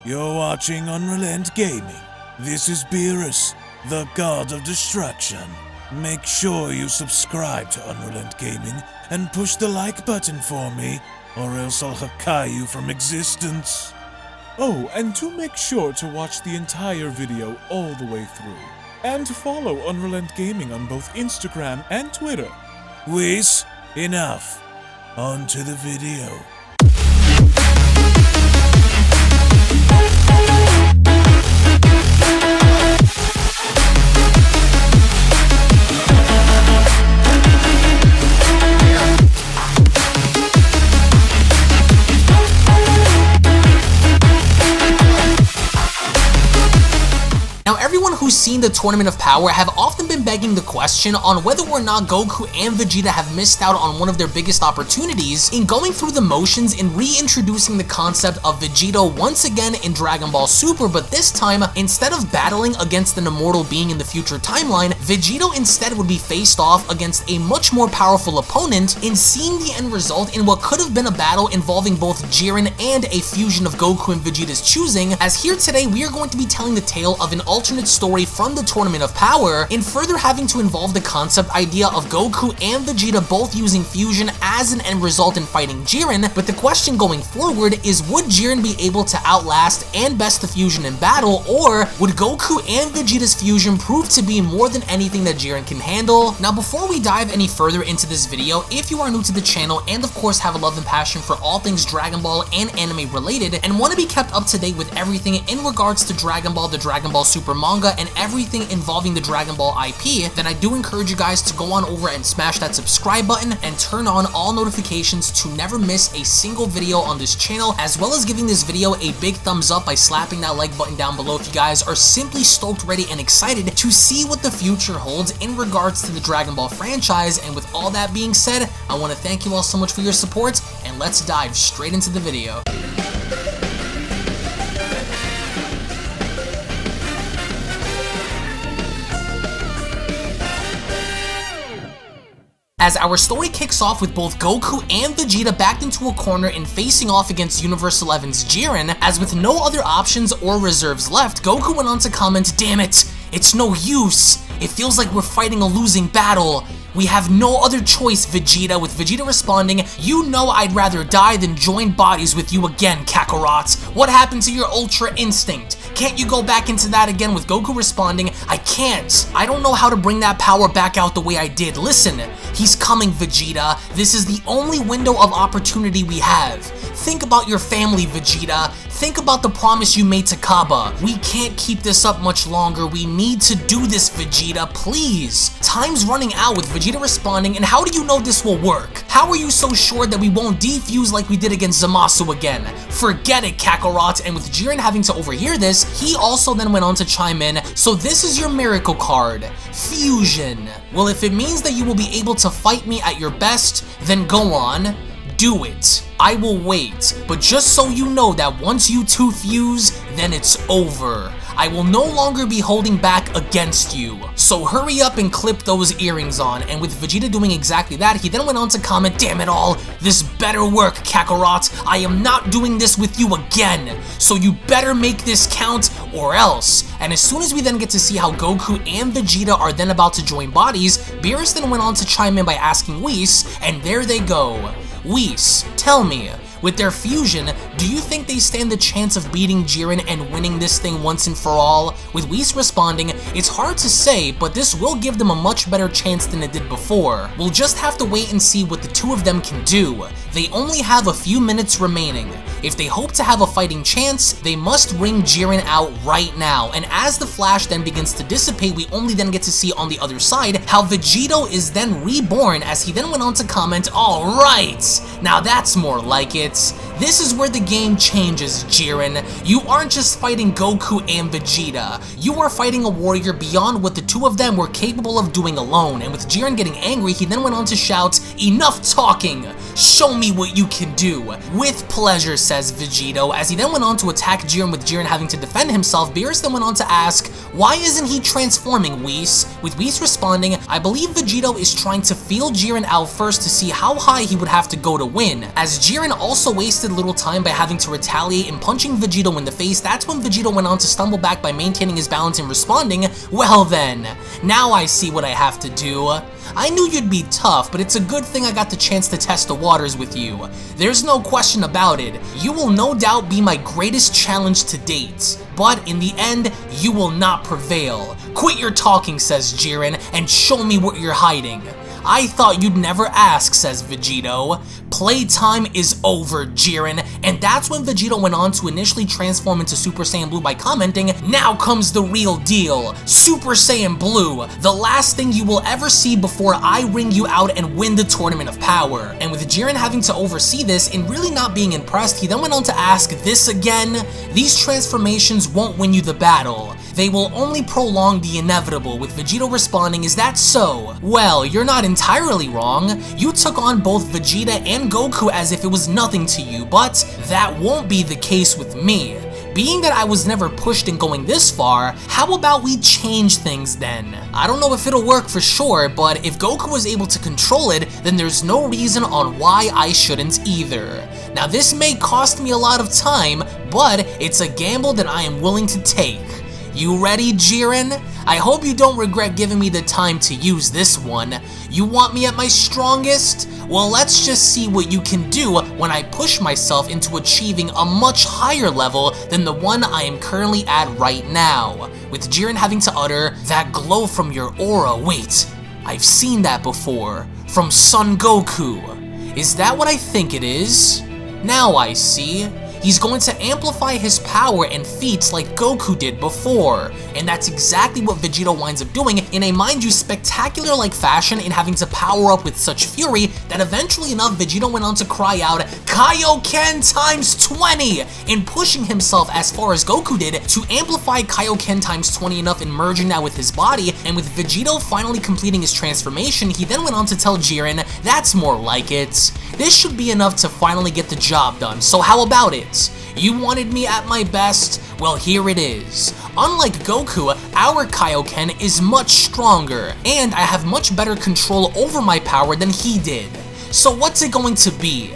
You're watching UnrealEntGaming. This is Beerus, the god of destruction. Make sure you subscribe to UnrealEntGaming and push the like button for me, or else I'll Hakai you from existence. Oh, and do make sure to watch the entire video all the way through. And to follow UnrealEntGaming on both Instagram and Twitter. Whis, enough. On to the video. Now, everyone who's seen the Tournament of Power have often been begging the question on whether or not Goku and Vegeta have missed out on one of their biggest opportunities in going through the motions and reintroducing the concept of Vegito once again in Dragon Ball Super, but this time, instead of battling against an immortal being in the future timeline, Vegito instead would be faced off against a much more powerful opponent, in seeing the end result in what could have been a battle involving both Jiren and a fusion of Goku and Vegeta's choosing, as here today we are going to be telling the tale of an alternate story from the Tournament of Power, in further having to involve the concept idea of Goku and Vegeta both using fusion as an end result in fighting Jiren, but the question going forward is, would Jiren be able to outlast and best the fusion in battle, or would Goku and Vegeta's fusion prove to be more than anything that Jiren can handle? Now, before we dive any further into this video, if you are new to the channel and of course have a love and passion for all things Dragon Ball and anime related, and want to be kept up to date with everything in regards to Dragon Ball, the Dragon Ball Super manga, and everything involving the Dragon Ball IP, then I do encourage you guys to go on over and smash that subscribe button and turn on all notifications to never miss a single video on this channel, as well as giving this video a big thumbs up by slapping that like button down below if you guys are simply stoked, ready, and excited to see what the future holds in regards to the Dragon Ball franchise. And with all that being said, I want to thank you all so much for your support, and let's dive straight into the video. As our story kicks off with both Goku and Vegeta backed into a corner and facing off against Universe 11's Jiren, as with no other options or reserves left, Goku went on to comment, "Damn it, it's no use. It feels like we're fighting a losing battle. We have no other choice, Vegeta," with Vegeta responding, "You know I'd rather die than join bodies with you again, Kakarot. What happened to your Ultra Instinct? Can't you go back into that again?" with Goku responding, "I can't. I don't know how to bring that power back out the way I did. Listen, he's coming, Vegeta. This is the only window of opportunity we have. Think about your family, Vegeta. Think about the promise you made to Kaba. We can't keep this up much longer. We need to do this, Vegeta, please." Time's running out, with Vegeta responding, "And how do you know this will work? How are you so sure that we won't defuse like we did against Zamasu again? Forget it, Kakarot." And with Jiren having to overhear this, he also then went on to chime in, "So this is your miracle card, fusion. Well, if it means that you will be able to fight me at your best, then go on, do it. I will wait, but just so you know that once you two fuse, then it's over. I will no longer be holding back against you. So hurry up and clip those earrings on." And with Vegeta doing exactly that, he then went on to comment, "Damn it all, this better work, Kakarot. I am not doing this with you again. So you better make this count or else." And as soon as we then get to see how Goku and Vegeta are then about to join bodies, Beerus then went on to chime in by asking Whis, and there they go. Whis, tell me, with their fusion, do you think they stand the chance of beating Jiren and winning this thing once and for all? With Whis responding, "It's hard to say, but this will give them a much better chance than it did before. We'll just have to wait and see what the two of them can do. They only have a few minutes remaining. If they hope to have a fighting chance, they must bring Jiren out right now." And as the flash then begins to dissipate, we only then get to see on the other side how Vegito is then reborn, as he then went on to comment, "All right, now that's more like it. This is where the game changes, Jiren. You aren't just fighting Goku and Vegeta. You are fighting a warrior beyond what the two of them were capable of doing alone." And with Jiren getting angry, he then went on to shout, "Enough talking! Show me what you can do." "With pleasure," says Vegito, as he then went on to attack Jiren, with Jiren having to defend himself. Beerus then went on to ask, "Why isn't he transforming, Whis?" with Whis responding, "I believe Vegito is trying to feel Jiren out first to see how high he would have to go to win." As Jiren also also wasted little time by having to retaliate and punching Vegito in the face. That's when Vegito went on to stumble back by maintaining his balance and responding. Well then, now I see what I have to do. I knew you'd be tough, but it's a good thing I got the chance to test the waters with you. There's no question about it. You will no doubt be my greatest challenge to date. But in the end, you will not prevail. Quit your talking, says Jiren, and show me what you're hiding. I thought you'd never ask, says Vegito. Playtime is over, Jiren, and that's when Vegito went on to initially transform into Super Saiyan Blue by commenting, now comes the real deal, Super Saiyan Blue, the last thing you will ever see before I ring you out and win the Tournament of Power. And with Jiren having to oversee this and really not being impressed, he then went on to ask, this again? These transformations won't win you the battle. They will only prolong the inevitable, with Vegito responding, is that so? Well, you're not entirely wrong. You took on both Vegeta and Goku as if it was nothing to you, but that won't be the case with me. Being that I was never pushed in going this far, how about we change things then? I don't know if it'll work for sure, but if Goku was able to control it, then there's no reason on why I shouldn't either. Now this may cost me a lot of time, but it's a gamble that I am willing to take. You ready, Jiren? I hope you don't regret giving me the time to use this one. You want me at my strongest? Well, let's just see what you can do when I push myself into achieving a much higher level than the one I am currently at right now. With Jiren having to utter, that glow from your aura, wait, I've seen that before. From Son Goku. Is that what I think it is? Now I see. He's going to amplify his power and feats like Goku did before, and that's exactly what Vegito winds up doing in a, mind you, spectacular-like fashion in having to power up with such fury that eventually enough Vegito went on to cry out, Kaioken times 20, in pushing himself as far as Goku did to amplify Kaioken times 20 enough in merging that with his body, and with Vegito finally completing his transformation, he then went on to tell Jiren, that's more like it. This should be enough to finally get the job done, so how about it? You wanted me at my best? Well, here it is. Unlike Goku, our Kaioken is much stronger, and I have much better control over my power than he did. So what's it going to be?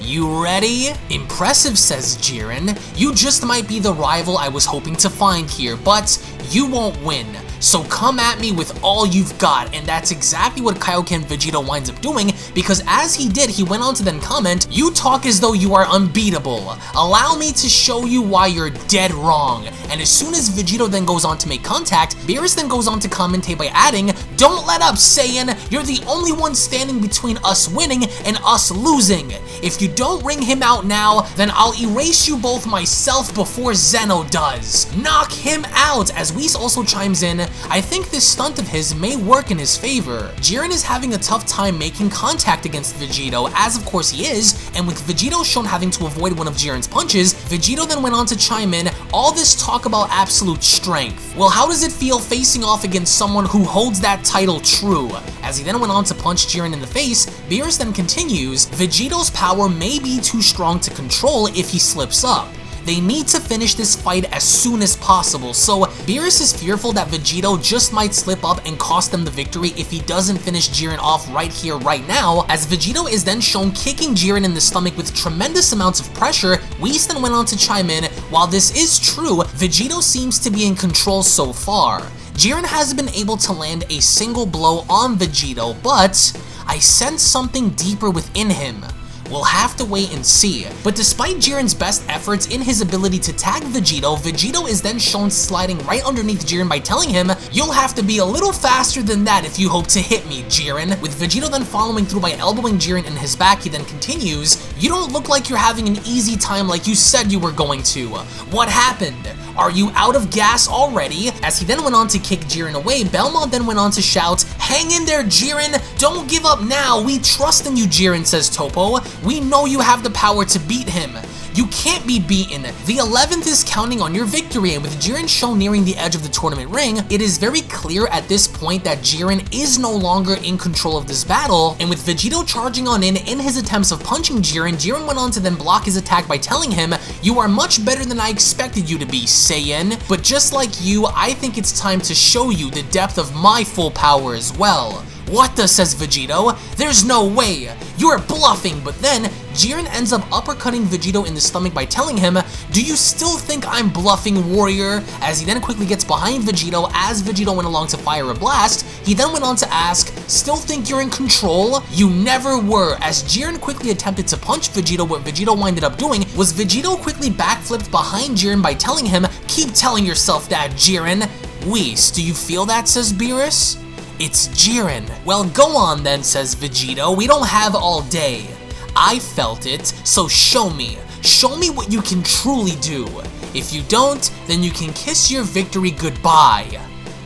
You ready? Impressive, says Jiren. You just might be the rival I was hoping to find here, but you won't win. So come at me with all you've got, and that's exactly what Kaioken Vegito winds up doing, because as he did, he went on to then comment, you talk as though you are unbeatable. Allow me to show you why you're dead wrong. And as soon as Vegito then goes on to make contact, Beerus then goes on to commentate by adding, don't let up, Saiyan. You're the only one standing between us winning and us losing. If you don't ring him out now, then I'll erase you both myself before Zeno does. Knock him out, as Whis also chimes in, I think this stunt of his may work in his favor. Jiren is having a tough time making contact against Vegito, as of course he is, and with Vegito shown having to avoid one of Jiren's punches, Vegito then went on to chime in, all this talk about absolute strength. Well, how does it feel facing off against someone who holds that title true? As he then went on to punch Jiren in the face, Beerus then continues, Vegito's power may be too strong to control if he slips up. They need to finish this fight as soon as possible, so Beerus is fearful that Vegito just might slip up and cost them the victory if he doesn't finish Jiren off right here, right now, as Vegito is then shown kicking Jiren in the stomach with tremendous amounts of pressure. Whis then went on to chime in, while this is true, Vegito seems to be in control so far. Jiren hasn't been able to land a single blow on Vegito, but I sense something deeper within him. We'll have to wait and see. But despite Jiren's best efforts in his ability to tag Vegito, Vegito is then shown sliding right underneath Jiren by telling him, you'll have to be a little faster than that if you hope to hit me, Jiren. With Vegito then following through by elbowing Jiren in his back, he then continues, you don't look like you're having an easy time like you said you were going to. What happened? Are you out of gas already? As he then went on to kick Jiren away, Belmont then went on to shout, hang in there, Jiren! Don't give up now! We trust in you, Jiren, says Topo. We know you have the power to beat him. You can't be beaten. The 11th is counting on your victory, and with Jiren shown nearing the edge of the tournament ring, it is very clear at this point that Jiren is no longer in control of this battle, and with Vegito charging on in his attempts of punching Jiren, Jiren went on to then block his attack by telling him, you are much better than I expected you to be, Saiyan, but just like you, I think it's time to show you the depth of my full power as well. "What the?" says Vegito. "There's no way. You're bluffing." But then Jiren ends up uppercutting Vegito in the stomach by telling him, "Do you still think I'm bluffing, warrior?" As he then quickly gets behind Vegito as Vegito went along to fire a blast. He then went on to ask, "Still think you're in control? You never were." As Jiren quickly attempted to punch Vegito, what Vegito winded up doing was Vegito quickly backflipped behind Jiren by telling him, "Keep telling yourself that, Jiren." "Whis, do you feel that?" says Beerus. "It's Jiren." "Well, go on then," says Vegito. "We don't have all day." "I felt it, so show me. Show me what you can truly do. If you don't, then you can kiss your victory goodbye.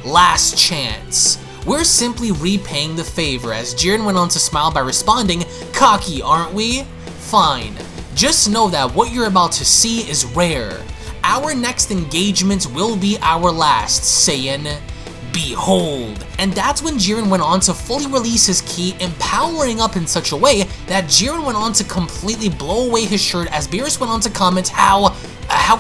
Last chance." We're simply repaying the favor, as Jiren went on to smile by responding, "Cocky, aren't we? Fine. Just know that what you're about to see is rare. Our next engagement will be our last, Saiyan. Behold." And that's when Jiren went on to fully release his ki, empowering up in such a way that Jiren went on to completely blow away his shirt, as Beerus went on to comment, how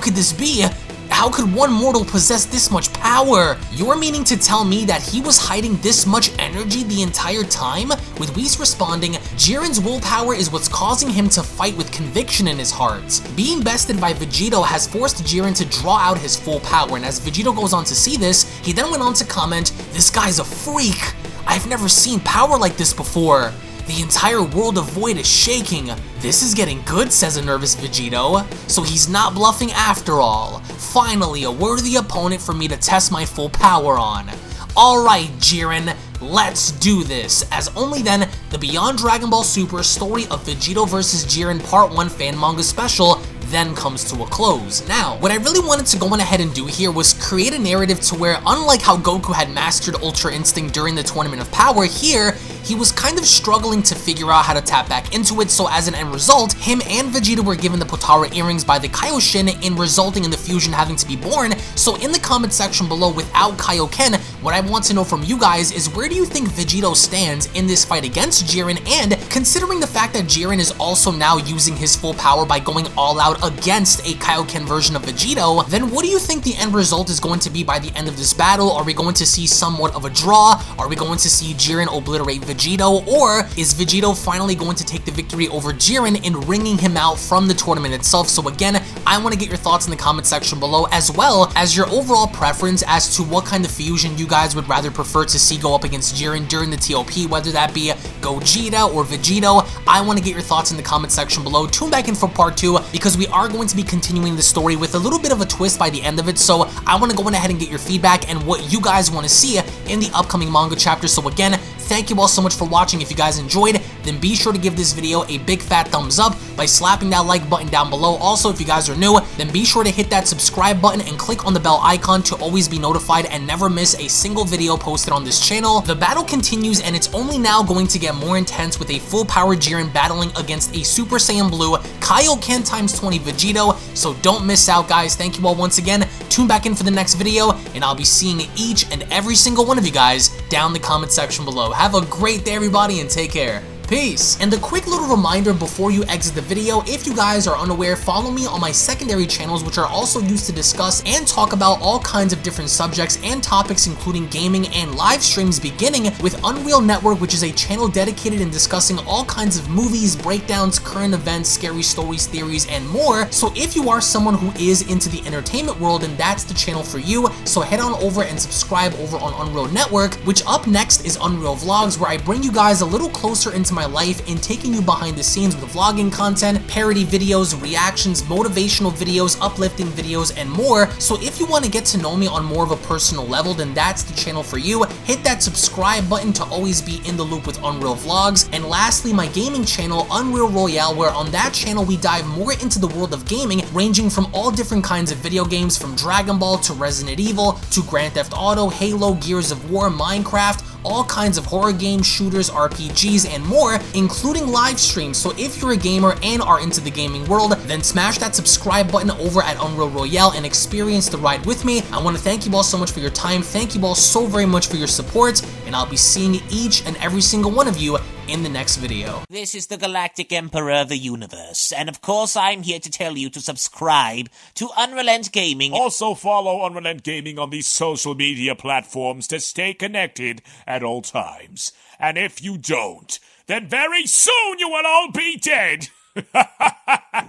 could this be? How could one mortal possess this much power? You're meaning to tell me that he was hiding this much energy the entire time? With Whis responding, "Jiren's willpower is what's causing him to fight with conviction in his heart. Being bested by Vegito has forced Jiren to draw out his full power," and as Vegito goes on to see this, he then went on to comment, "This guy's a freak. I've never seen power like this before. The entire world of Void is shaking. This is getting good," says a nervous Vegito. "So he's not bluffing after all. Finally, a worthy opponent for me to test my full power on. Alright, Jiren, let's do this." As only then, the Beyond Dragon Ball Super story of Vegito vs. Jiren Part 1 fan manga special then comes to a close. Now, what I really wanted to go on ahead and do here was create a narrative to where, unlike how Goku had mastered Ultra Instinct during the Tournament of Power, here, he was kind of struggling to figure out how to tap back into it, so as an end result, him and Vegeta were given the Potara earrings by the Kaioshin, in resulting in the fusion having to be born. So in the comment section below, without Kaioken, what I want to know from you guys is, where do you think Vegito stands in this fight against Jiren? And considering the fact that Jiren is also now using his full power by going all out against a Kaioken version of Vegito, then what do you think the end result is going to be by the end of this battle? Are we going to see somewhat of a draw? Are we going to see Jiren obliterate Vegito? Or is Vegito finally going to take the victory over Jiren in wringing him out from the tournament itself? So again, I want to get your thoughts in the comment section below, as well as your overall preference as to what kind of fusion you guys would rather prefer to see go up against Jiren during the TOP, whether that be Gogeta or Vegito. I want to get your thoughts in the comment section below. Tune back in for part 2, because we are going to be continuing the story with a little bit of a twist by the end of it, so I want to go on ahead and get your feedback and what you guys want to see in the upcoming manga chapter. So again, thank you all so much for watching. If you guys enjoyed, then be sure to give this video a big fat thumbs up by slapping that like button down below. Also, if you guys are new, then be sure to hit that subscribe button and click on the bell icon to always be notified and never miss a single video posted on this channel. The battle continues, and it's only now going to get more intense, with a full power Jiren battling against a Super Saiyan Blue Kaioken times 20 Vegito. So don't miss out, guys. Thank you all once again. Tune back in for the next video, and I'll be seeing each and every single one of you guys down the comment section below. Have a great day, everybody, and take care. Peace. And a quick little reminder before you exit the video, if you guys are unaware, follow me on my secondary channels, which are also used to discuss and talk about all kinds of different subjects and topics, including gaming and live streams, beginning with Unreal Network, which is a channel dedicated in discussing all kinds of movies, breakdowns, current events, scary stories, theories, and more. So if you are someone who is into the entertainment world, then that's the channel for you. So head on over and subscribe over on Unreal Network, which up next is Unreal Vlogs, where I bring you guys a little closer into my life in taking you behind the scenes with vlogging content, parody videos, reactions, motivational videos, uplifting videos, and more. So if you want to get to know me on more of a personal level, then that's the channel for you. Hit that subscribe button to always be in the loop with Unreal Vlogs. And lastly, my gaming channel, Unreal Royale, where on that channel we dive more into the world of gaming, ranging from all different kinds of video games, from Dragon Ball to Resident Evil to Grand Theft Auto, Halo, Gears of War, Minecraft, all kinds of horror games, shooters, RPGs, and more, including live streams. So if you're a gamer and are into the gaming world, then smash that subscribe button over at Unreal Royale and experience the ride with me. I want to thank you all so much for your time. Thank you all so very much for your support, and and I'll be seeing each and every single one of you in the next video. This is the Galactic Emperor of the Universe, and of course I'm here to tell you to subscribe to UnrealEntGaming. Also follow UnrealEntGaming on these social media platforms to stay connected at all times. And if you don't, then very soon you will all be dead!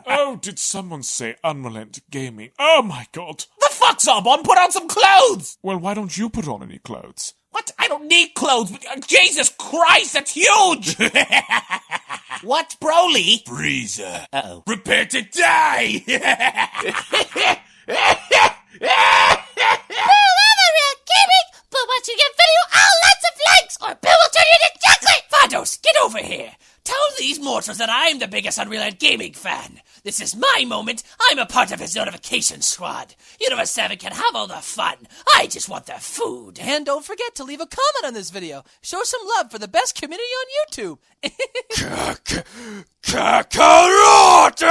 Oh, did someone say UnrealEntGaming? Oh my god. The fuck, Zarbon? Put on some clothes! Well, why don't you put on any clothes? What? I don't need clothes. Jesus Christ, that's huge! What, Broly? Frieza. Uh-oh. Prepare to die! But once you get video, lots of likes, or Bill will turn you into chocolate! Vados, get over here! Tell these mortals that I'm the biggest UnrealEntGaming fan. This is my moment. I'm a part of his notification squad. Universe 7 can have all the fun. I just want the food. And don't forget to leave a comment on this video. Show some love for the best community on YouTube. Kakarot!